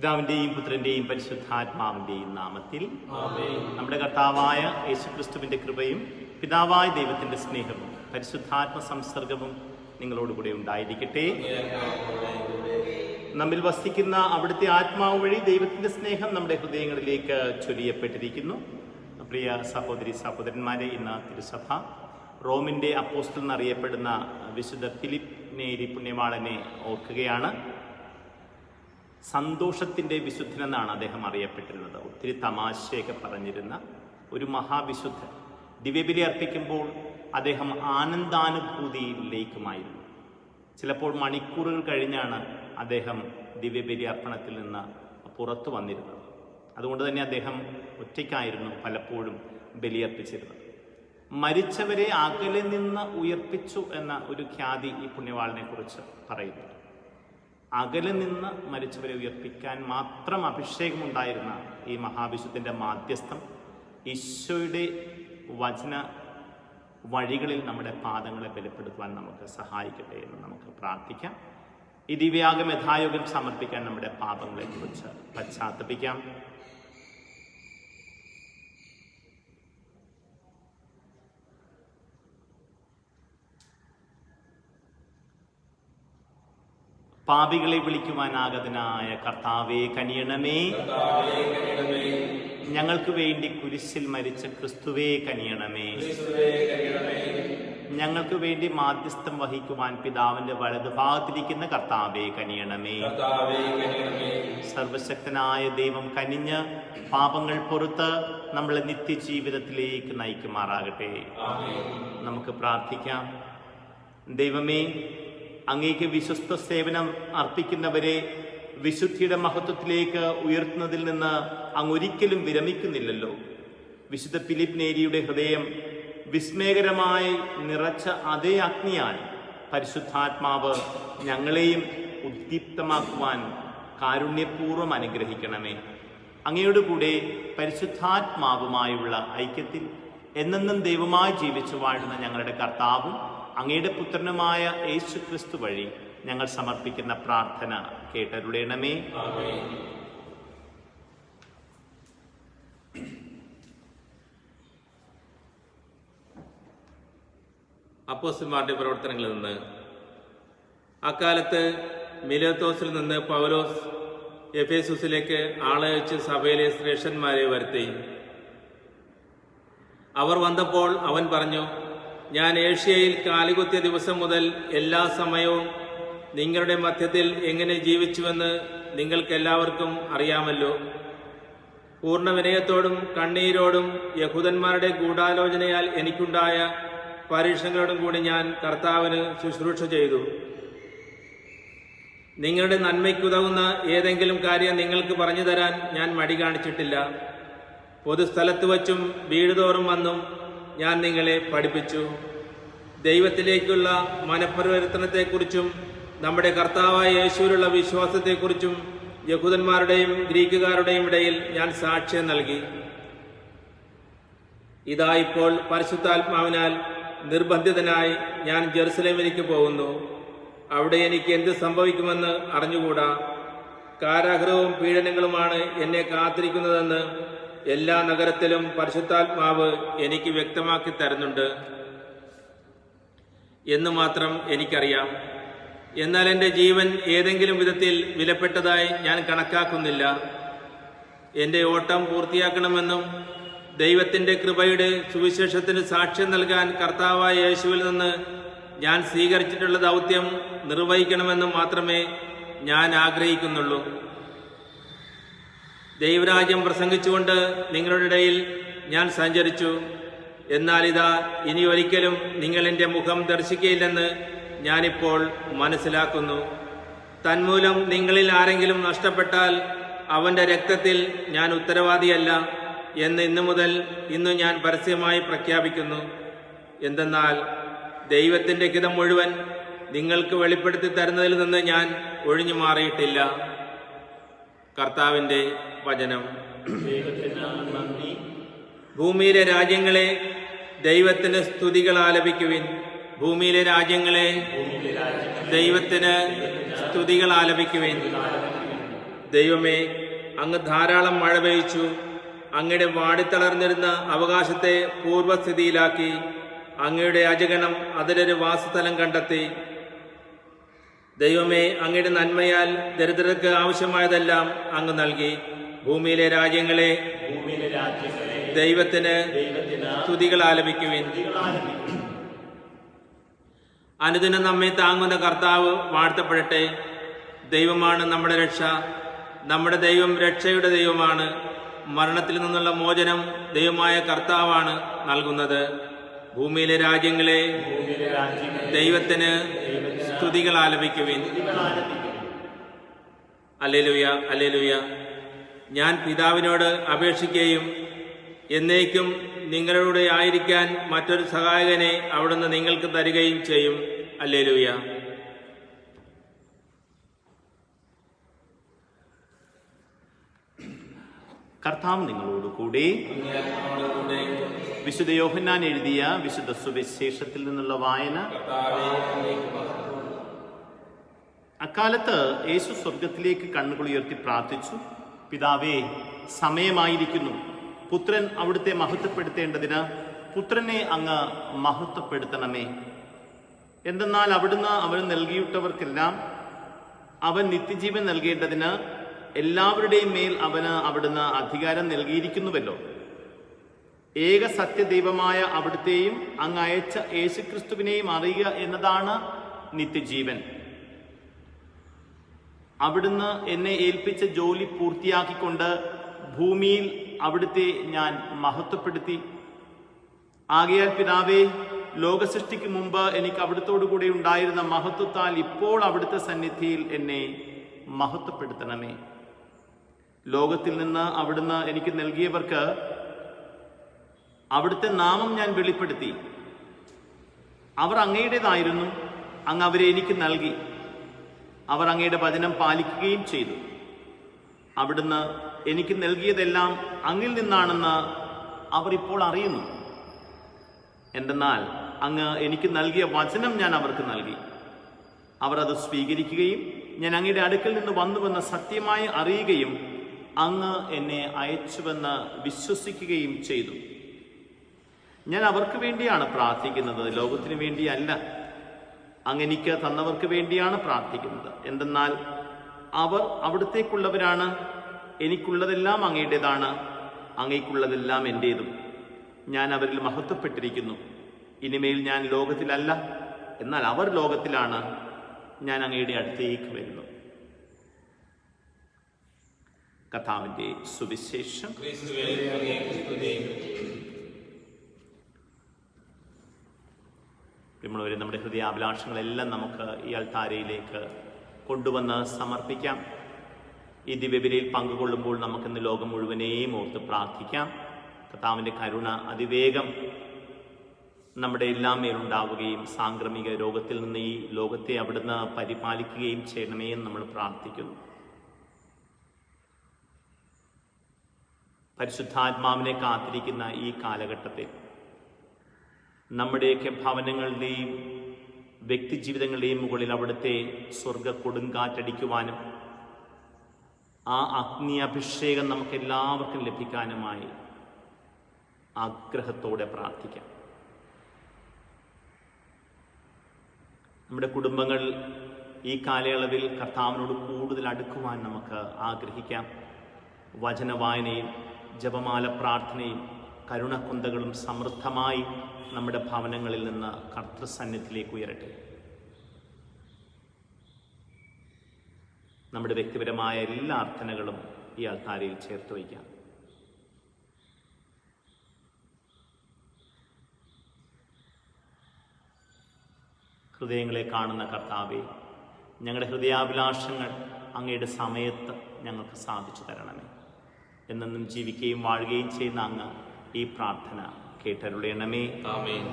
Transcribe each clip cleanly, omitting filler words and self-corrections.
പിതാവിന്റെയും പുത്രന്റെയും പരിശുദ്ധാത്മാവിന്റെയും നാമത്തിൽ നമ്മുടെ കർത്താവായ യേശുക്രിസ്തുവിന്റെ കൃപയും പിതാവായ ദൈവത്തിന്റെ സ്നേഹവും പരിശുദ്ധാത്മ സംസർഗവും നിങ്ങളോടുകൂടെ ഉണ്ടായിരിക്കട്ടെ. നമ്മിൽ വസിക്കുന്ന അവിടുത്തെ ആത്മാവ് വഴി ദൈവത്തിന്റെ സ്നേഹം നമ്മുടെ ഹൃദയങ്ങളിലേക്ക് ചൊരിയപ്പെട്ടിരിക്കുന്നു. പ്രിയ സഹോദരി സഹോദരന്മാരെ, ഇന്ന് തിരുസഭ റോമിന്റെ അപ്പോസ്തലൻ എന്നറിയപ്പെടുന്ന വിശുദ്ധ ഫിലിപ്പ് നേരി പുണ്യവാളനെ ഓർക്കുകയാണ്. സന്തോഷത്തിൻ്റെ വിശുദ്ധനെന്നാണ് അദ്ദേഹം അറിയപ്പെട്ടിരുന്നത്. ഒത്തിരി തമാശയൊക്കെ പറഞ്ഞിരുന്ന ഒരു മഹാവിശുദ്ധൻ. ദിവ്യബലി അർപ്പിക്കുമ്പോൾ അദ്ദേഹം ആനന്ദാനുഭൂതിയിലേക്കുമായിരുന്നു. ചിലപ്പോൾ മണിക്കൂറുകൾ കഴിഞ്ഞാണ് അദ്ദേഹം ദിവ്യബലി അർപ്പണത്തിൽ നിന്ന് പുറത്തു വന്നിരുന്നത്. അതുകൊണ്ട് തന്നെ അദ്ദേഹം ഒറ്റയ്ക്കായിരുന്നു പലപ്പോഴും ബലിയർപ്പിച്ചിരുന്നത്. മരിച്ചവരെ അകലെ നിന്ന് ഉയർപ്പിച്ചു എന്ന ഒരു ഖ്യാതി ഈ പുണ്യവാളിനെ കുറിച്ച് പറയുന്നു. അകലെ നിന്ന് മരിച്ചവരെ ഉയർപ്പിക്കാൻ മാത്രം അഭിഷേകമുണ്ടായിരുന്ന ഈ മഹാവിശുദ്ധൻ്റെ മാധ്യസ്ഥം ഈശോയുടെ വചന വഴികളിൽ നമ്മുടെ പാദങ്ങളെ ബലപ്പെടുത്തുവാൻ നമുക്ക് സഹായിക്കട്ടെ എന്ന് നമുക്ക് പ്രാർത്ഥിക്കാം. ഈ ദിവ്യാഗം യഥായോഗം സമർപ്പിക്കാൻ നമ്മുടെ പാപങ്ങളെക്കുറിച്ച് പശ്ചാത്തപിക്കാം. പാപികളെ വിളിക്കുവാനാഗതനായ കർത്താവേ കനിയണമേ. ഞങ്ങൾക്ക് വേണ്ടി കുരിശിൽ മരിച്ച ക്രിസ്തുവേ കനിയണമേ. ഞങ്ങൾക്ക് വേണ്ടി മാധ്യസ്ഥം വഹിക്കുവാൻ പിതാവിന്റെ വലതുഭാഗത്തിരിക്കുന്ന കർത്താവേ കനിയണമേ. സർവശക്തനായ ദൈവം കനിഞ്ഞ് പാപങ്ങൾ പൊറുത്ത് നമ്മളെ നിത്യജീവിതത്തിലേക്ക് നയിക്കുമാറാകട്ടെ. നമുക്ക് പ്രാർത്ഥിക്കാം. ദൈവമേ, അങ്ങേക്ക് വിശ്വസ്ത സേവനം അർപ്പിക്കുന്നവരെ വിശുദ്ധിയുടെ മഹത്വത്തിലേക്ക് ഉയർത്തുന്നതിൽ നിന്ന് അങ്ങ് ഒരിക്കലും വിരമിക്കുന്നില്ലല്ലോ. വിശുദ്ധ ഫിലിപ്പ് നേരിയുടെ ഹൃദയം വിസ്മയകരമായി നിറച്ച അതേ അഗ്നിയാൽ പരിശുദ്ധാത്മാവ് ഞങ്ങളെയും ഉദ്ദീപ്തമാക്കുവാൻ കാരുണ്യപൂർവ്വം അനുഗ്രഹിക്കണമേ. അങ്ങയുടെ കൂടെ പരിശുദ്ധാത്മാവുമായുള്ള ഐക്യത്തിൽ എന്നെന്നും ദൈവമായി ജീവിച്ചു വാഴുന്ന ഞങ്ങളുടെ കർത്താവും അങ്ങയുടെ പുത്രനുമായ യേശു ക്രിസ്തു വഴി ഞങ്ങൾ സമർപ്പിക്കുന്ന പ്രാർത്ഥന കേട്ടരുളേണമേ. അപ്പോസ്തലന്മാരുടെ പ്രവർത്തനങ്ങളിൽ നിന്ന്. അക്കാലത്ത് മിലേത്തോസിൽ നിന്ന് പൗലോസ് എഫേസുസിലേക്ക് ആളയച്ച് സഭയിലെ ശ്രേഷ്ഠന്മാരെ വരുത്തി. അവർ വന്നപ്പോൾ അവൻ പറഞ്ഞു, ഞാൻ ഏഷ്യയിൽ കാലുകുത്തിയ ദിവസം മുതൽ എല്ലാ സമയവും നിങ്ങളുടെ മധ്യത്തിൽ എങ്ങനെ ജീവിച്ചുവെന്ന് നിങ്ങൾക്കെല്ലാവർക്കും അറിയാമല്ലോ. പൂർണ്ണ വിനയത്തോടും കണ്ണീരോടും യഹൂദന്മാരുടെ ഗൂഢാലോചനയാൽ എനിക്കുണ്ടായ പരീക്ഷണങ്ങളോടും കൂടി ഞാൻ കർത്താവിന് ശുശ്രൂഷ ചെയ്തു. നിങ്ങളുടെ നന്മയ്ക്കുതകുന്ന ഏതെങ്കിലും കാര്യം നിങ്ങൾക്ക് പറഞ്ഞു തരാൻ ഞാൻ മടി കാണിച്ചിട്ടില്ല. പൊതുസ്ഥലത്ത് വച്ചും വീടുതോറും വന്നും ഞാൻ നിങ്ങളെ പഠിപ്പിച്ചു. ദൈവത്തിലേക്കുള്ള മനപരിവർത്തനത്തെക്കുറിച്ചും നമ്മുടെ കർത്താവായ യേശുവിലുള്ള വിശ്വാസത്തെക്കുറിച്ചും യഹൂദന്മാരുടെയും ഗ്രീക്കുകാരുടെയും ഇടയിൽ ഞാൻ സാക്ഷ്യം നൽകി. ഇതാ ഇപ്പോൾ പരിശുദ്ധാത്മാവിനാൽ നിർബന്ധിതനായി ഞാൻ ജെറുസലേമിലേക്ക് പോകുന്നു. അവിടെ എനിക്ക് എന്ത് സംഭവിക്കുമെന്ന് അറിഞ്ഞുകൂടാ. കാരാഗ്രഹവും പീഡനങ്ങളുമാണ് എന്നെ കാത്തിരിക്കുന്നതെന്ന് എല്ലാ നഗരത്തിലും പരിശുദ്ധാത്മാവ് എനിക്ക് വ്യക്തമാക്കി തരുന്നുണ്ട് എന്ന് മാത്രം എനിക്കറിയാം. എന്നാൽ എൻ്റെ ജീവൻ ഏതെങ്കിലും വിധത്തിൽ വിലപ്പെട്ടതായി ഞാൻ കണക്കാക്കുന്നില്ല. എൻ്റെ ഓട്ടം പൂർത്തിയാക്കണമെന്നും ദൈവത്തിൻ്റെ കൃപയുടെ സുവിശേഷത്തിന് സാക്ഷ്യം നൽകാൻ കർത്താവായ യേശുവിൽ നിന്ന് ഞാൻ സ്വീകരിച്ചിട്ടുള്ള ദൗത്യം നിർവഹിക്കണമെന്നും മാത്രമേ ഞാൻ ആഗ്രഹിക്കുന്നുള്ളൂ. ദൈവരാജ്യം പ്രസംഗിച്ചുകൊണ്ട് നിങ്ങളുടെ ഇടയിൽ ഞാൻ സഞ്ചരിച്ചു. എന്നാൽ ഇതാ, ഇനി ഒരിക്കലും നിങ്ങൾ എൻ്റെ മുഖം ദർശിക്കയില്ലെന്ന് ഞാനിപ്പോൾ മനസ്സിലാക്കുന്നു. തന്മൂലം നിങ്ങളിൽ ആരെങ്കിലും നഷ്ടപ്പെട്ടാൽ അവൻ്റെ രക്തത്തിൽ ഞാൻ ഉത്തരവാദിയല്ല എന്ന് ഇന്നു ഞാൻ പരസ്യമായി പ്രഖ്യാപിക്കുന്നു. എന്തെന്നാൽ ദൈവത്തിൻ്റെ ഹിതം മുഴുവൻ നിങ്ങൾക്ക് വെളിപ്പെടുത്തി തരുന്നതിൽ നിന്ന് ഞാൻ ഒഴിഞ്ഞു മാറിയിട്ടില്ല. കർത്താവിൻ്റെ വചനം. ഭൂമിയിലെ രാജ്യങ്ങളെ ദൈവത്തിന് സ്തുതികൾ ആലപിക്കുവിൻ. ഭൂമിയിലെ രാജ്യങ്ങളെ ദൈവത്തിന് സ്തുതികൾ ആലപിക്കുവിൻ. ദൈവമേ, അങ്ങ് ധാരാളം മഴ പെയ്ച്ചു. അങ്ങയുടെ വാടിത്തളർന്നിരുന്ന അവകാശത്തെ പൂർവ്വസ്ഥിതിയിലാക്കി. അങ്ങയുടെ അജഗണം അതിലൊരു വാസസ്ഥലം കണ്ടെത്തി. ദൈവമേ, അങ്ങയുടെ നന്മയാൽ ദരിദ്രർക്ക് ആവശ്യമായതെല്ലാം അങ്ങ് നൽകി. ഭൂമിയിലെ രാജ്യങ്ങളെ ദൈവത്തിന് സ്തുതികൾ ആലപിക്കുവിൻ. അനുദിനം നമ്മെ താങ്ങുന്ന കർത്താവ് വാഴ്ത്തപ്പെടട്ടെ. ദൈവമാണ് നമ്മുടെ രക്ഷ. നമ്മുടെ ദൈവം രക്ഷയുടെ ദൈവമാണ്. മരണത്തിൽ നിന്നുള്ള മോചനം ദൈവമായ കർത്താവാണ് നൽകുന്നത്. ഭൂമിയിലെ രാജ്യങ്ങളെ ദൈവത്തിന് സ്തുതികൾ ആലപിക്കുവിൻ. Hallelujah, hallelujah. ഞാൻ പിതാവിനോട് അപേക്ഷിക്കുകയും എന്നേക്കും നിങ്ങളുടെ ആയിരിക്കാൻ മറ്റൊരു സഹായകനെ അവിടുന്ന് നിങ്ങൾക്ക് തരികയും ചെയ്യും. ഹല്ലേലൂയ. കർത്താവ് നിങ്ങളോട് കൂടെ. വിശുദ്ധ യോഹന്നാൻ എഴുതിയ വിശുദ്ധ സുവിശേഷത്തിൽ നിന്നുള്ള വായന. അക്കാലത്ത് യേശു സ്വർഗത്തിലേക്ക് കണ്ണുകൾ ഉയർത്തി പ്രാർത്ഥിച്ചു, പിതാവേ, സമയമായിരിക്കുന്നു. പുത്രൻ അവിടുത്തെ മഹത്വപ്പെടുത്തേണ്ടതിന് പുത്രനെ അങ്ങ് മഹത്വപ്പെടുത്തണമേ. എന്തെന്നാൽ അവിടുന്ന് അവന് നൽകിയിട്ടവർക്കെല്ലാം അവൻ നിത്യജീവൻ നൽകേണ്ടതിന് എല്ലാവരുടെയും മേൽ അവിടുന്ന് അധികാരം നൽകിയിരിക്കുന്നുവല്ലോ. ഏക സത്യദൈവമായ അവിടുത്തെയും അങ്ങ് അയച്ച യേശുക്രിസ്തുവിനെയും അറിയുക എന്നതാണ് നിത്യജീവൻ. അവിടുന്ന് എന്നെ ഏൽപ്പിച്ച ജോലി പൂർത്തിയാക്കിക്കൊണ്ട് ഭൂമിയിൽ അവിടുത്തെ ഞാൻ മഹത്വപ്പെടുത്തി. ആകയാൽ പിതാവേ, ലോകസൃഷ്ടിക്ക് മുമ്പ് എനിക്ക് അവിടുത്തോടു കൂടെ ഉണ്ടായിരുന്ന മഹത്വത്താൽ ഇപ്പോൾ അവിടുത്തെ സന്നിധിയിൽ എന്നെ മഹത്വപ്പെടുത്തണമേ. ലോകത്തിൽ നിന്ന് അവിടുന്ന് എനിക്ക് നൽകിയവർക്ക് അവിടുത്തെ നാമം ഞാൻ വെളിപ്പെടുത്തി. അവർ അങ്ങയുടേതായിരുന്നു. അങ്ങ് അവരെ എനിക്ക് നൽകി. അവർ അങ്ങയുടെ വചനം പാലിക്കുകയും ചെയ്തു. അവിടുന്ന് എനിക്ക് നൽകിയതെല്ലാം അങ്ങിൽ നിന്നാണെന്ന് അവർ ഇപ്പോൾ അറിയുന്നു. എന്തെന്നാൽ അങ്ങ് എനിക്ക് നൽകിയ വചനം ഞാൻ അവർക്ക് നൽകി. അവർ അത് സ്വീകരിക്കുകയും ഞാൻ അങ്ങയുടെ അടുക്കൽ നിന്ന് വന്നുവെന്ന് സത്യമായി അറിയുകയും അങ്ങ് എന്നെ അയച്ചുവെന്ന് വിശ്വസിക്കുകയും ചെയ്തു. ഞാൻ അവർക്ക് വേണ്ടിയാണ് പ്രാർത്ഥിക്കുന്നത്, ലോകത്തിന് വേണ്ടിയല്ല. അങ്ങ് എനിക്ക് തന്നവർക്ക് വേണ്ടിയാണ് പ്രാർത്ഥിക്കുന്നത്. എന്തെന്നാൽ അവർ അവിടുത്തേക്കുള്ളവരാണ്. എനിക്കുള്ളതെല്ലാം അങ്ങയുടേതാണ്, അങ്ങയ്ക്കുള്ളതെല്ലാം എൻ്റേതും. ഞാൻ അവരിൽ മഹത്വപ്പെട്ടിരിക്കുന്നു. ഇനിമേൽ ഞാൻ ലോകത്തിലല്ല, എന്നാൽ അവർ ലോകത്തിലാണ്. ഞാൻ അങ്ങയുടെ അടുത്തേക്ക് വരുന്നു. കർത്താവിന്റെ സുവിശേഷം. പ്രിയമുള്ളവരെ, നമ്മുടെ ഹൃദയാഭിലാഷങ്ങളെല്ലാം നമുക്ക് ഈ അൾത്താരയിലേക്ക് കൊണ്ടുവന്ന് സമർപ്പിക്കാം. ഈ ദിവ്യബലിയിൽ പങ്കുകൊള്ളുമ്പോൾ നമുക്കിന്ന് ലോകം മുഴുവനെയും ഓർത്ത് പ്രാർത്ഥിക്കാം. കർത്താവിൻ്റെ കരുണ അതിവേഗം നമ്മുടെ എല്ലാം മേലുണ്ടാവുകയും സാംക്രമിക രോഗത്തിൽ നിന്ന് ഈ ലോകത്തെ അവിടുന്ന് പരിപാലിക്കുകയും ചെയ്യണമേ എന്ന് നമ്മൾ പ്രാർത്ഥിക്കുന്നു. പരിശുദ്ധാത്മാവിനെ കാത്തിരിക്കുന്ന ഈ കാലഘട്ടത്തിൽ നമ്മുടെയൊക്കെ ഭവനങ്ങളുടെയും വ്യക്തിജീവിതങ്ങളുടെയും മുകളിൽ അവിടുത്തെ സ്വർഗ കൊടുങ്കാറ്റടിക്കുവാനും ആ അഗ്നി അഭിഷേകം നമുക്ക് എല്ലാവർക്കും ലഭിക്കാനുമായി ആഗ്രഹത്തോടെ പ്രാർത്ഥിക്കാം. നമ്മുടെ കുടുംബങ്ങൾ ഈ കാലയളവിൽ കർത്താവിനോട് കൂടുതൽ അടുക്കുവാൻ നമുക്ക് ആഗ്രഹിക്കാം. വചനവായനയും ജപമാല പ്രാർത്ഥനയും കരുണക്കുന്തകളും സമൃദ്ധമായി നമ്മുടെ ഭവനങ്ങളിൽ നിന്ന് കർത്തൃസന്നിധിയിലേക്ക് ഉയരട്ടെ. നമ്മുടെ വ്യക്തിപരമായ എല്ലാ അർത്ഥനകളും ഈ അൾത്താരയിൽ ചേർത്ത് വയ്ക്കാം. ഹൃദയങ്ങളെ കാണുന്ന കർത്താവേ, ഞങ്ങളുടെ ഹൃദയാഭിലാഷങ്ങൾ അങ്ങയുടെ സമയത്ത് ഞങ്ങൾക്ക് സാധിച്ചു തരണമേ. എന്നെന്നും ജീവിക്കുകയും വാഴുകയും ചെയ്യുന്ന അങ്ങ് ഈ പ്രാർത്ഥന കേട്ടരുളയണമേ. ആമേൻ.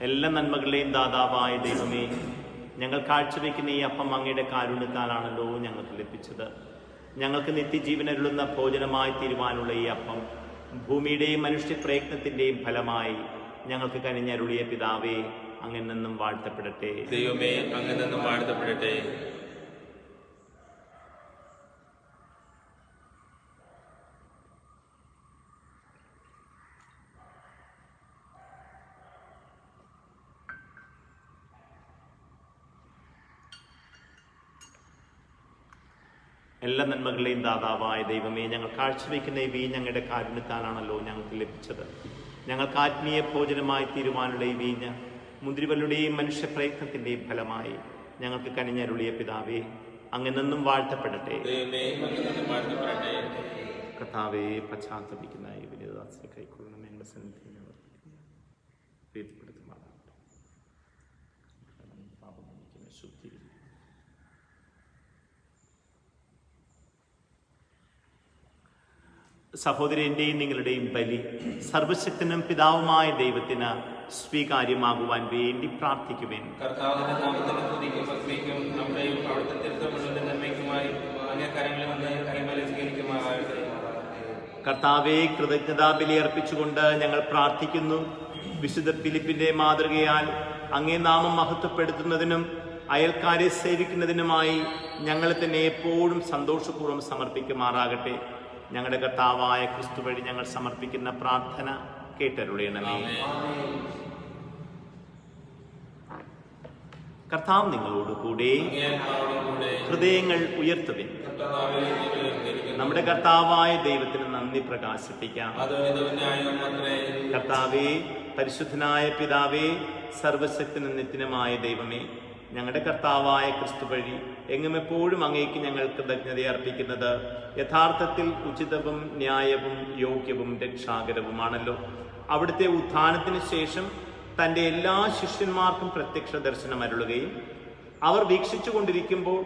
എല്ലാ നന്മകളുടെയും ദാതാവായ ദൈവമേ, ഞങ്ങൾ കാഴ്ചവെക്കുന്ന ഈ അപ്പം അങ്ങയുടെ കാരുണ്യത്താലാണല്ലോ ഞങ്ങൾക്ക് ലഭിച്ചത്. ഞങ്ങൾക്ക് നിത്യജീവനരുളുന്ന ഭോജനമായി തീരുവാനുള്ള ഈ അപ്പം ഭൂമിയുടെയും മനുഷ്യ പ്രയത്നത്തിൻ്റെയും ഫലമായി ഞങ്ങൾക്ക് കനിഞ്ഞരുളിയ പിതാവേ, അങ്ങ് നിന്നും വാഴ്ത്തപ്പെടട്ടെ. ദൈവമേ, അങ്ങ് നിന്നും വാഴ്ത്തപ്പെടട്ടെ. എല്ലാ നന്മകളുടെയും ദാതാവായ ദൈവമേ, ഞങ്ങൾ കാഴ്ചവെക്കുന്ന ഈ വീഞ്ഞ് അങ്ങയുടെ കാരുണ്യത്താലാണല്ലോ ഞങ്ങൾക്ക് ലഭിച്ചത്. ഞങ്ങൾക്ക് ആത്മീയ ഭോജനമായി തീരുവാനുള്ള ഈ വീഞ്ഞ് മുന്തിരിവല്ലുടെയും മനുഷ്യ പ്രയത്നത്തിൻ്റെയും ഫലമായി ഞങ്ങൾക്ക് കനിഞ്ഞരുളിയ പിതാവേ, അങ്ങ് നിന്നും വാഴ്ത്തപ്പെടട്ടെ. കർത്താവേ, പശ്ചാത്തപിക്കുന്ന ഈ വിനീതദാസനെ കൈക്കൊള്ളണം. ഞങ്ങളുടെ സന്നിധിയിൽ പ്രീതിപ്പെടുത്തുമാറാകട്ടെ. ശുദ്ധീകരിക്കും. സഹോദരന്റെയും നിങ്ങളുടെയും ബലി സർവശക്തനും പിതാവുമായ ദൈവത്തിന് സ്വീകാര്യമാകുവാൻ വേണ്ടി പ്രാർത്ഥിക്കുവേൻ. കർത്താവിന്റെ നാമത്തിന് സ്തുതിക്കും ഭക്തിക്കും നമ്മുടെയും അവിടുത്തെ തിരുത്തമുള്ള നന്മയ്ക്കുമായി അങ്ങേ കരങ്ങളിൽ നിന്ന് കൈമേലെ സ്വീകരിക്കുമാറാകട്ടെ. കർത്താവെ, കൃതജ്ഞതാ ബലി അർപ്പിച്ചുകൊണ്ട് ഞങ്ങൾ പ്രാർത്ഥിക്കുന്നു. വിശുദ്ധ ഫിലിപ്പിന്റെ മാതൃകയാൽ അങ്ങേ നാമം മഹത്വപ്പെടുത്തുന്നതിനും അയൽക്കാരെ സേവിക്കുന്നതിനുമായി ഞങ്ങളെ തന്നെ എപ്പോഴും സന്തോഷപൂർവ്വം സമർപ്പിക്കുമാറാകട്ടെ. ഞങ്ങളുടെ കർത്താവായ ക്രിസ്തു വഴി ഞങ്ങൾ സമർപ്പിക്കുന്ന പ്രാർത്ഥന കേട്ടരുളയണമേ. കർത്താവ് നിങ്ങളോടുകൂടെ. ഹൃദയങ്ങൾ ഉയർത്തുവിൻ. നമ്മുടെ കർത്താവായ ദൈവത്തിന് നന്ദി പ്രകാശിപ്പിക്കാം. കർത്താവേ, പരിശുദ്ധനായ പിതാവേ, സർവശക്തനും നിത്യനുമായ ദൈവമേ, ഞങ്ങളുടെ കർത്താവായ ക്രിസ്തു വഴി എങ്ങും എപ്പോഴും അങ്ങേക്ക് ഞങ്ങൾ കൃതജ്ഞത അർപ്പിക്കുന്നത് യഥാർത്ഥത്തിൽ ഉചിതവും ന്യായവും യോഗ്യവും രക്ഷാകരവുമാണല്ലോ. അവിടുത്തെ ഉത്ഥാനത്തിന് ശേഷം തൻ്റെ എല്ലാ ശിഷ്യന്മാർക്കും പ്രത്യക്ഷ ദർശനം അരുളുകയും അവർ വീക്ഷിച്ചു കൊണ്ടിരിക്കുമ്പോൾ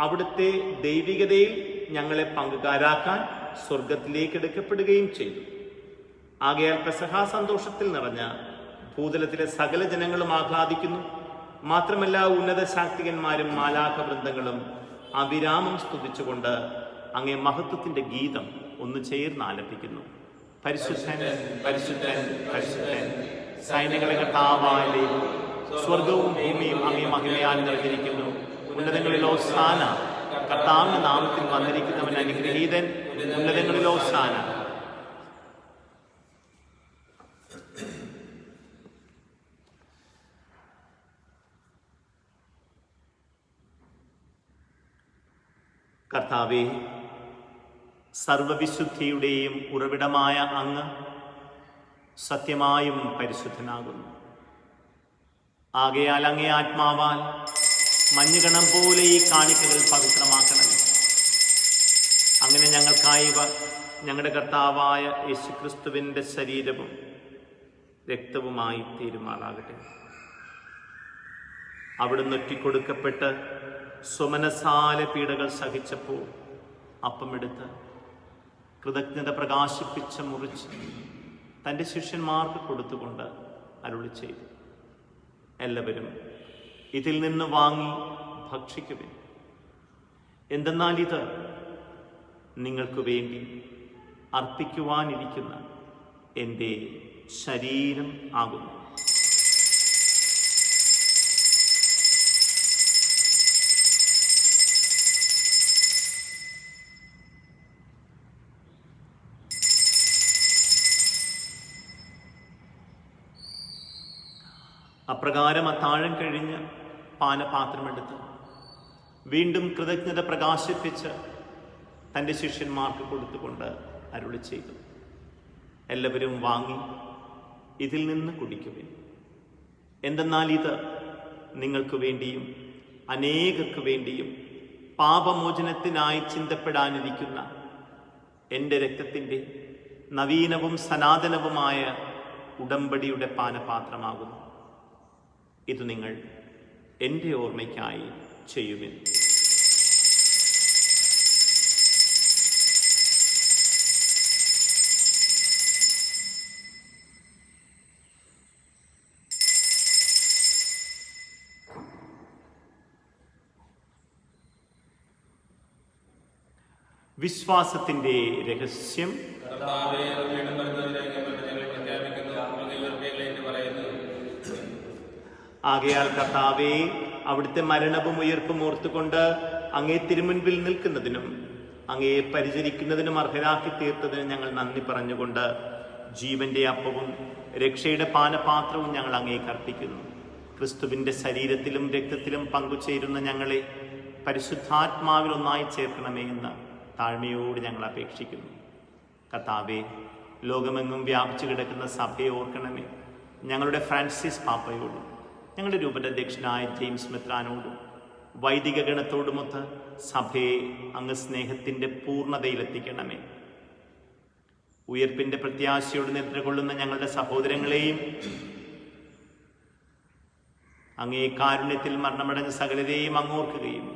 അവിടുത്തെ ദൈവികതയിൽ ഞങ്ങളെ പങ്കുകാരാക്കാൻ സ്വർഗത്തിലേക്ക് എടുക്കപ്പെടുകയും ചെയ്തു. ആകയാൽ പെസഹാ സന്തോഷത്തിൽ നിറഞ്ഞ ഭൂതലത്തിലെ സകല ജനങ്ങളും ആഹ്ലാദിക്കുന്നു. മാത്രമല്ല, ഉന്നത ശാക്തികന്മാരും മാലാഖ വൃന്ദങ്ങളും അവിരാമം സ്തുതിച്ചുകൊണ്ട് അങ്ങേ മഹത്വത്തിന്റെ ഗീതം ഒന്ന് ചേർന്ന് ആലപിക്കുന്നു. പരിശുദ്ധൻ, പരിശുദ്ധൻ, പരിശുദ്ധൻ, സൈന്യങ്ങളെ കർത്താവായ ദൈവം, സ്വർഗവും ഭൂമിയും അങ്ങേ മഹിമയാൽ നിറഞ്ഞിരിക്കുന്നു. ഉന്നതങ്ങളിൽ ഹോസാന. കർത്താവിന്റെ നാമത്തിൽ വന്നിരിക്കുന്നവൻ അനുഗ്രഹീതൻ. ഉന്നതങ്ങളിൽ ഹോസാന. കർത്താവേ, സർവവിശുദ്ധിയുടെയും ഉറവിടമായ അങ്ങ് സത്യമായും പരിശുദ്ധനാകുന്നു. ആകയാൽ അങ്ങേ ആത്മാവാൽ മഞ്ഞുകണം പോലെ ഈ കാണിക്കകൾ പവിത്രമാക്കണമേ. അങ്ങനെ ഞങ്ങൾക്കായി ഞങ്ങളുടെ കർത്താവായ യേശുക്രിസ്തുവിൻ്റെ ശരീരവും രക്തവുമായി തീരുമാറാകട്ടെ. അവിടുന്ന് ഒറ്റിക്കൊടുക്കപ്പെട്ട് സ്വമനസാല പീഡകൾ സഹിച്ചപ്പോൾ അപ്പമെടുത്ത് കൃതജ്ഞത പ്രകാശിപ്പിച്ച് മുറിച്ച് തൻ്റെ ശിഷ്യന്മാർക്ക് കൊടുത്തുകൊണ്ട് അരുളി ചെയ്തു, എല്ലാവരും ഇതിൽ നിന്ന് വാങ്ങി ഭക്ഷിക്കുവിൻ. എന്തെന്നാൽ ഇത് നിങ്ങൾക്ക് വേണ്ടി അർപ്പിക്കുവാനിരിക്കുന്ന എൻ്റെ ശരീരം ആകുന്നു. അപ്രകാരം അത്താഴം കഴിഞ്ഞ് പാനപാത്രമെടുത്ത് വീണ്ടും കൃതജ്ഞത പ്രകാശിപ്പിച്ച് തൻ്റെ ശിഷ്യന്മാർക്ക് കൊടുത്തുകൊണ്ട് അരുളി ചെയ്തു, എല്ലാവരും വാങ്ങി ഇതിൽ നിന്ന് കുടിക്കുവിൻ. എന്തെന്നാൽ ഇത് നിങ്ങൾക്ക് വേണ്ടിയും അനേകർക്ക് വേണ്ടിയും പാപമോചനത്തിനായി ചിന്തപ്പെടാനിരിക്കുന്ന എൻ്റെ രക്തത്തിൻ്റെ നവീനവും സനാതനവുമായ ഉടമ്പടിയുടെ പാനപാത്രമാകുന്നു. ഇത് നിങ്ങൾ എൻ്റെ ഓർമ്മയ്ക്കായി ചെയ്യുവിൻ. വിശ്വാസത്തിന്റെ രഹസ്യം. കർത്താവേ, അങ്ങയുടെ മരണത്തെ ഞങ്ങൾ പ്രഖ്യാപിക്കുന്നു, അങ്ങയുടെ ഉയർപ്പിനെ പറയുന്നു. ആകയാൽ കർത്താവേ, അവിടുത്തെ മരണവും ഉയർപ്പും ഓർത്തുകൊണ്ട് അങ്ങേ തിരുമുൻപിൽ നിൽക്കുന്നതിനും അങ്ങയെ പരിചരിക്കുന്നതിനും അർഹരാക്കി തീർത്തതിന് ഞങ്ങൾ നന്ദി പറഞ്ഞുകൊണ്ട് ജീവന്റെ അപ്പവും രക്ഷയുടെ പാനപാത്രവും ഞങ്ങൾ അങ്ങേക്ക് അർപ്പിക്കുന്നു. ക്രിസ്തുവിന്റെ ശരീരത്തിലും രക്തത്തിലും പങ്കുചേരുന്ന ഞങ്ങളെ പരിശുദ്ധാത്മാവിൽ ഒന്നായി ചേർക്കണമേ എന്ന് താഴ്മയോട് ഞങ്ങൾ അപേക്ഷിക്കുന്നു. കർത്താവേ, ലോകമെങ്ങും വ്യാപിച്ചു കിടക്കുന്ന സഭയെ ഓർക്കണമേ. ഞങ്ങളുടെ ഫ്രാൻസിസ് പാപ്പയോടും ഞങ്ങളുടെ രൂപതാധ്യക്ഷനായ ജെയിംസ് മെത്രാനോടും വൈദിക ഗണത്തോടുമൊത്ത് സഭയെ അങ്ങ് സ്നേഹത്തിന്റെ പൂർണ്ണതയിലെത്തിക്കണമേ. ഉയർപ്പിന്റെ പ്രത്യാശയോട് നിദ്രകൊള്ളുന്ന ഞങ്ങളുടെ സഹോദരങ്ങളെയും അങ്ങേ കാരുണ്യത്തിൽ മരണമടഞ്ഞ സകലരെയും അങ്ങോർക്കുകയും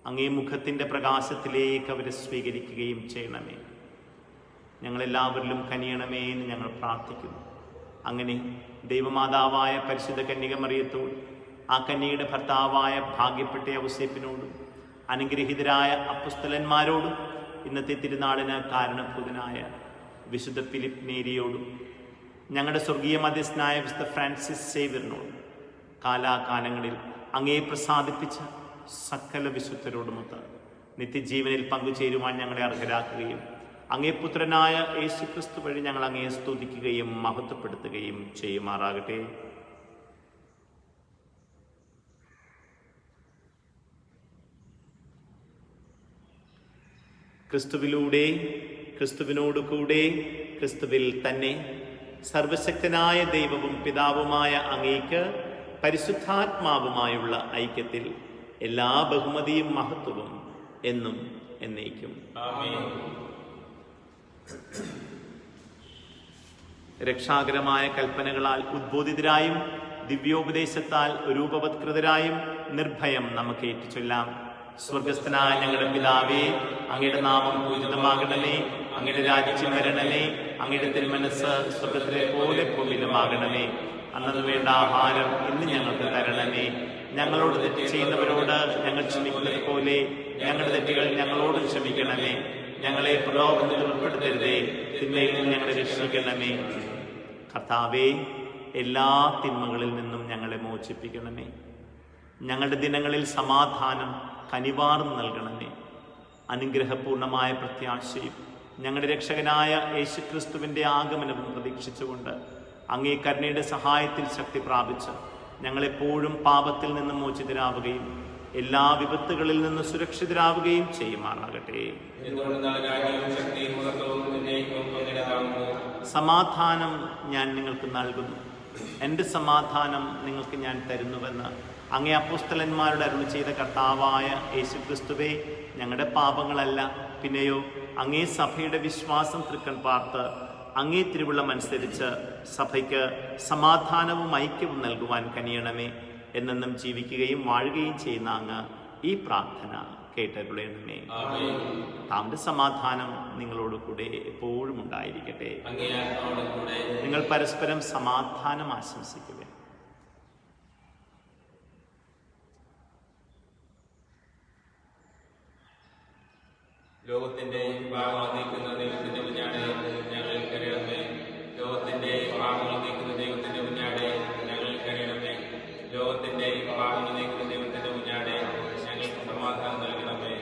അങ്ങേ മുഖത്തിന്റെ പ്രകാശത്തിലേക്ക് അവരെ സ്വീകരിക്കുകയും ചെയ്യണമേ. ഞങ്ങളെല്ലാവരിലും കനിയണമേ എന്ന് ഞങ്ങൾ പ്രാർത്ഥിക്കുന്നു. അങ്ങനെ ദൈവമാതാവായ പരിശുദ്ധ കന്യക മറിയത്തോട് ആ കന്യകയുടെ ഭർത്താവായ ഭാഗ്യപ്പെട്ട ഔസേപ്പിനോടും അനുഗ്രഹീതരായ അപ്പസ്തലന്മാരോടും ഇന്നത്തെ തിരുനാളിന് കാരണഭൂതനായ വിശുദ്ധ ഫിലിപ്പ് നേരിയോടും ഞങ്ങളുടെ സ്വർഗീയ മധ്യസ്ഥനായ വിശുദ്ധ ഫ്രാൻസിസ് സേവ്യറിനോടും കാലാകാലങ്ങളിൽ അങ്ങയെ പ്രസാദിപ്പിച്ച സകല വിശുദ്ധരോടുമൊത്ത് നിത്യജീവനിൽ പങ്കുചേരുവാൻ ഞങ്ങളെ അർഹരാക്കുകയും അങ്ങേ പുത്രനായ യേശുക്രിസ്തു വഴി ഞങ്ങൾ അങ്ങയെ സ്തുതിക്കുകയും മഹത്വപ്പെടുത്തുകയും ചെയ്യുമാറാകട്ടെ. ക്രിസ്തുവിലൂടെ, ക്രിസ്തുവിനോട് കൂടെ, ക്രിസ്തുവിൽ തന്നെ സർവശക്തനായ ദൈവവും പിതാവുമായ അങ്ങേക്ക് പരിശുദ്ധാത്മാവുമായുള്ള ഐക്യത്തിൽ എല്ലാ ബഹുമതിയും മഹത്വവും എന്നും എന്നേക്കും. രക്ഷാകരമായ കൽപ്പനകളാൽ ഉദ്ബോധിതരായും ദിവ്യോപദേശത്താൽ രൂപവത്കൃതരായും നിർഭയം നമുക്ക് ഏറ്റുചൊല്ലാം. സ്വർഗസ്ഥനായ ഞങ്ങളുടെ പിതാവേ, അങ്ങയുടെ നാമം പൂജിതമാകണമേ. അങ്ങയുടെ രാജ്യം വരണമേ. അങ്ങയുടെ തിരുമനസ് സ്വർഗത്തിലെ പോലെ ഭൂമിയിലുമാകണമേ. അന്നു വേണ്ട ആഹാരം ഇന്ന് ഞങ്ങൾക്ക് തരണമേ. ഞങ്ങളോട് തെറ്റ് ചെയ്യുന്നവരോട് ഞങ്ങൾ ക്ഷമിക്കുന്നത് പോലെ ഞങ്ങളുടെ തെറ്റുകൾ ഞങ്ങളോട് ക്ഷമിക്കണമേ. ഞങ്ങളെ പ്രലോഭനത്തിൽ ഉൾപ്പെടുത്തരുതേ, തിന്മയിൽ നിന്ന് ഞങ്ങളെ രക്ഷിക്കണമേ. കർത്താവേ, എല്ലാ തിന്മകളിൽ നിന്നും ഞങ്ങളെ മോചിപ്പിക്കണമേ. ഞങ്ങളുടെ ദിനങ്ങളിൽ സമാധാനം കനിവാർന്ന് നൽകണമേ. അനുഗ്രഹപൂർണമായ പ്രത്യാശയും ഞങ്ങളുടെ രക്ഷകനായ യേശുക്രിസ്തുവിന്റെ ആഗമനവും പ്രതീക്ഷിച്ചുകൊണ്ട് അങ്ങേ കരുണയുടെ സഹായത്തിൽ ശക്തി പ്രാപിച്ച് ഞങ്ങളെപ്പോഴും പാപത്തിൽ നിന്ന് മോചിതരാവുകയും എല്ലാ വിപത്തുകളിൽ നിന്ന് സുരക്ഷിതരാവുകയും ചെയ്യുമാറാകട്ടെ. സമാധാനം ഞാൻ നിങ്ങൾക്ക് നൽകുന്നു, എൻ്റെ സമാധാനം നിങ്ങൾക്ക് ഞാൻ തരുന്നുവെന്ന് അങ്ങേ അപ്പോസ്തലന്മാരുടെ അരുളി ചെയ്ത കർത്താവായ യേശുക്രിസ്തുവേ, ഞങ്ങളുടെ പാപങ്ങളല്ല പിന്നെയോ അങ്ങേ സഭയുടെ വിശ്വാസം തൃക്കൺ പാർത്ത് അങ്ങേ തിരുവുള്ളമനുസരിച്ച് സഭയ്ക്ക് സമാധാനവും ഐക്യവും നൽകുവാൻ കനിയണമേ. എന്നെന്നും ജീവിക്കുകയും വാഴുകയും ചെയ്യുന്ന അങ്ങ് ഈ പ്രാർത്ഥന കേട്ടരുളണമേ. താന്റെ സമാധാനം നിങ്ങളോട് കൂടെ എപ്പോഴും ഉണ്ടായിരിക്കട്ടെ. നിങ്ങൾ പരസ്പരം സമാധാനം ആശംസിക്കുക. ലോകത്തിന്റെ പാപങ്ങൾ നീക്കുന്ന ദൈവത്തിന്റെ കുഞ്ഞാടെ ഞങ്ങൾ കരയണമേ. ലോകത്തിന്റെ പാപങ്ങൾ നീക്കുന്ന ദൈവത്തിന്റെ കുഞ്ഞാടെ ഞങ്ങൾ കരയണമേ. ലോകത്തിന്റെ പാപങ്ങൾ നീക്കുന്ന ദൈവത്തിന്റെ കുഞ്ഞാടെ ഞങ്ങൾക്ക് സമാധാനം നൽകണമേ.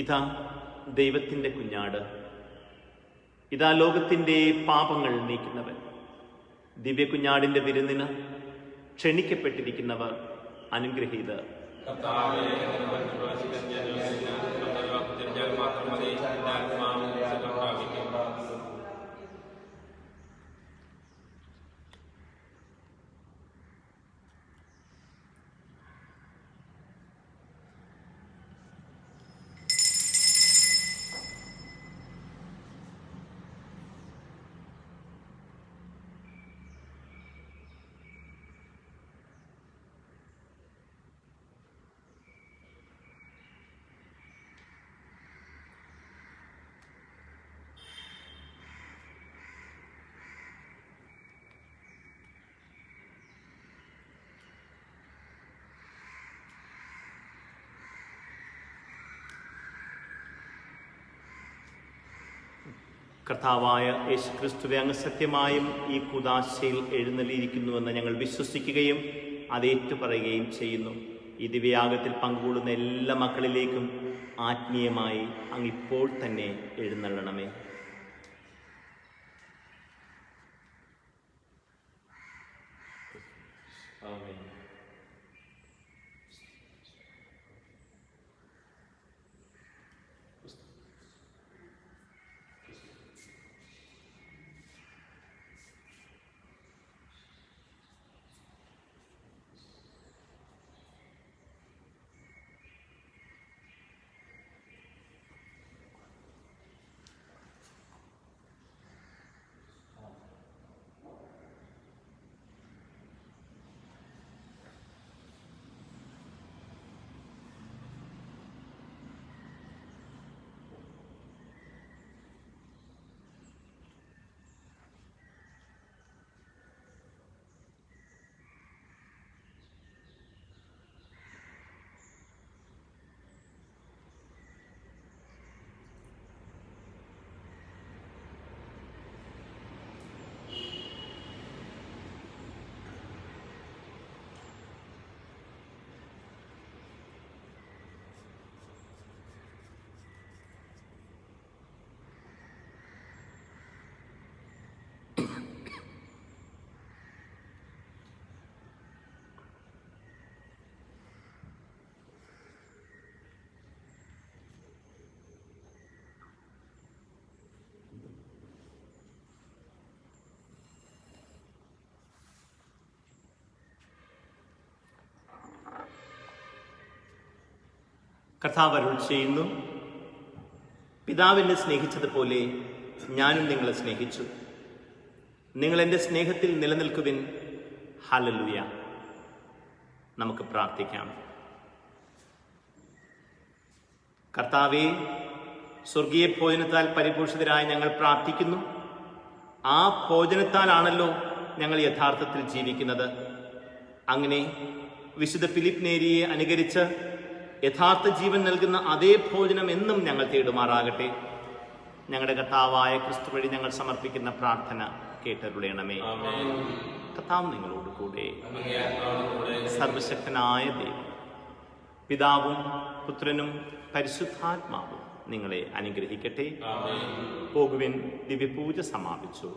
ഇതാ ദൈവത്തിൻ്റെ കുഞ്ഞാട്, ഇതാ ലോകത്തിൻ്റെ പാപങ്ങൾ നീക്കുന്നവൻ. ദിവ്യ കുഞ്ഞാടിൻ്റെ വിരുന്നിന് ക്ഷണിക്കപ്പെട്ടിരിക്കുന്നവർ അനുഗ്രഹീതർ. കർത്താവായ യേശുക്രിസ്തുവെ അങ്ങ് സത്യമായും ഈ കൂദാശയിൽ എഴുന്നള്ളിയിരിക്കുന്നുവെന്ന് ഞങ്ങൾ വിശ്വസിക്കുകയും അത് ഏറ്റുപറയുകയും ചെയ്യുന്നു. ഈ ദിവ്യയാഗത്തിൽ പങ്കുകൊള്ളുന്ന എല്ലാ മക്കളിലേക്കും ആത്മീയമായി അങ്ങ് ഇപ്പോൾ തന്നെ എഴുന്നള്ളണമേ. ആമേൻ. കർത്താവ് അരുൾ ചെയ്യുന്നു, പിതാവിനെ സ്നേഹിച്ചതുപോലെ ഞാനും നിങ്ങളെ സ്നേഹിച്ചു. നിങ്ങൾ എൻ്റെ സ്നേഹത്തിൽ നിലനിൽക്കുവിൻ. ഹല്ലേലൂയ. നമുക്ക് പ്രാർത്ഥിക്കാം. കർത്താവേ, സ്വർഗീയ ഭോജനത്താൽ പരിപോഷിതരായ ഞങ്ങൾ പ്രാർത്ഥിക്കുന്നു. ആ ഭോജനത്താലാണല്ലോ ഞങ്ങൾ യഥാർത്ഥത്തിൽ ജീവിക്കുന്നത്. അങ്ങനെ വിശുദ്ധ ഫിലിപ്പ് നേരിയെ അനുകരിച്ച് യഥാർത്ഥ ജീവൻ നൽകുന്ന അതേ ഭോജനം എന്നും ഞങ്ങൾ തേടുമാറാകട്ടെ. ഞങ്ങളുടെ കർത്താവായ ക്രിസ്തു വഴി ഞങ്ങൾ സമർപ്പിക്കുന്ന പ്രാർത്ഥന കേട്ടരുളയണമേ. കർത്താവ് നിങ്ങളോട് കൂടെ. സർവശക്തനായ ദൈവം പിതാവും പുത്രനും പരിശുദ്ധാത്മാവും നിങ്ങളെ അനുഗ്രഹിക്കട്ടെ. പോകുവിൻ. ദിവ്യപൂജ സമാപിച്ചു.